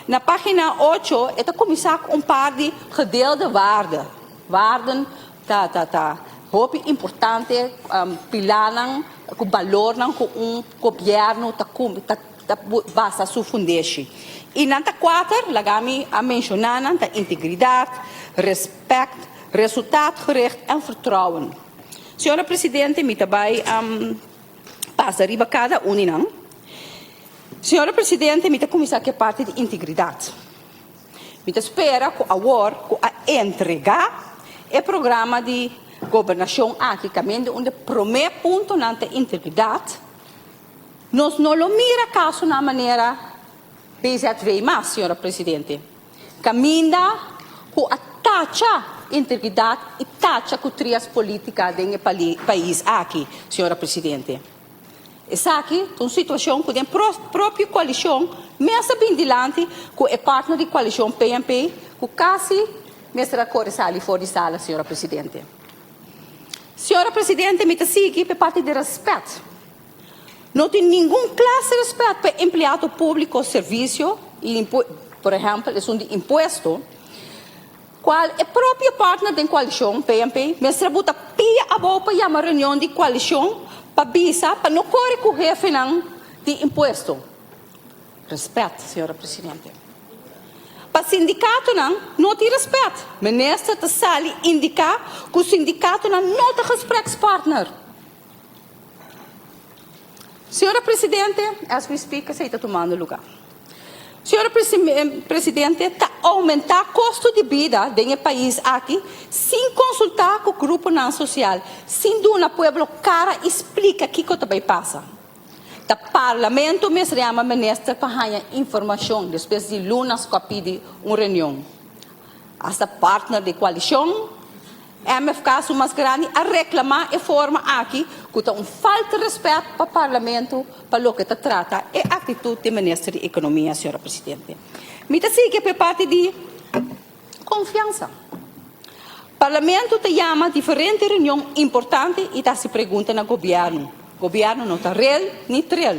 Na página 8, ito kumisak par de gedeelde waarden. Waarden, hoop importante, pilanang, com valor ng governo, basa su fundeshi. E nanta 4, lagami a mencionanan, integridade, respeito, resultaatgericht en vertrouwen. Senhora Presidente, me também passa riba cada uninang. Senhora Presidente, me começar que parte de integridade. Me espera que a entregar o programa de governação aqui, caminho onde o primeiro ponto na integridade, nós não lo mira caso na maneira BZW mais, Senhora Presidente. Caminha com a taxa integridade e taxa com trias políticas do país aqui, Senhora Presidente. Essa aqui é uma situação que a própria coalição, mesmo bem dilante, com o partner de coalição PNP, que quase mesmo corre fora de sala, Senhora Presidente. Senhora Presidente, me sigue por parte de respeito. Não tem nenhum classe de respeito para empregado público serviço, por exemplo, é um imposto, qual é o próprio partner da coalição PNP, mesmo buta pia a boa para uma reunião de coalição, para visa, para não correr com o jefe de imposto. Respeito, Senhora Presidente. Para o sindicato não tem respeito. O ministro está sali indicar que o sindicato não tem respeito ao partner. Senhora Presidente, as we speak, você está tomando lugar. Senhora Presidente, está aumentar o custo de vida do país aqui, sem consultar com o grupo não social, sem dar ao povo cara explica o que também passa. O parlamento me chama o ministro para dar informação, depois de lunas que pede uma reunião. Essa partner de coalição, MFK mais grande, a reclamar e forma aqui, que tem falta de respeito para o parlamento, para o que trata, e a atitude do ministro da Economia, Senhora Presidente. Me sigue por parte de confiança. O parlamento te chama diferentes reuniões importantes e se pergunta no governo. O governo não está real nem real.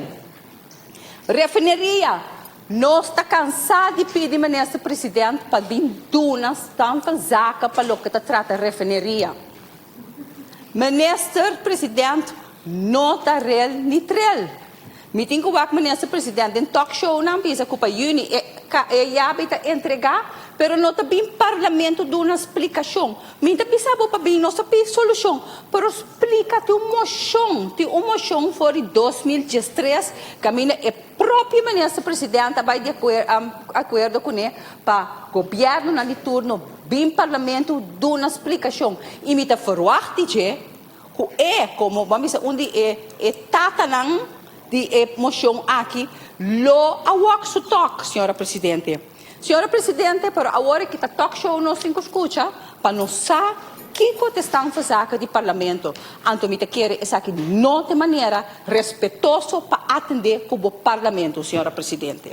Refineria, nós está cansado de pedir ao ministro presidente para vir dunas tanta zaca para o que trata refineria. Ministro presidente não está real nem real. Me tem que o ministro presidente em talk show não pisa que para Juni e habita entregar, pero não tem parlamento de uma explicação. Me tem pensado para bem nossa solução, pero explica te moção foi em 2013, caminha é próprio ministro presidente vai de acordo com ele para governo na turno bem parlamento de uma explicação. E me tem verwacht que é como vamos dizer onde é tatanang de moção aqui, lo awak su talk, Senhora Presidente. Senhora Presidente, para agora que está talk show não se escuta, para não saber que contestam a de parlamento. Então, me quer essa aqui não de maneira respeitosa para atender como parlamento, Senhora Presidente.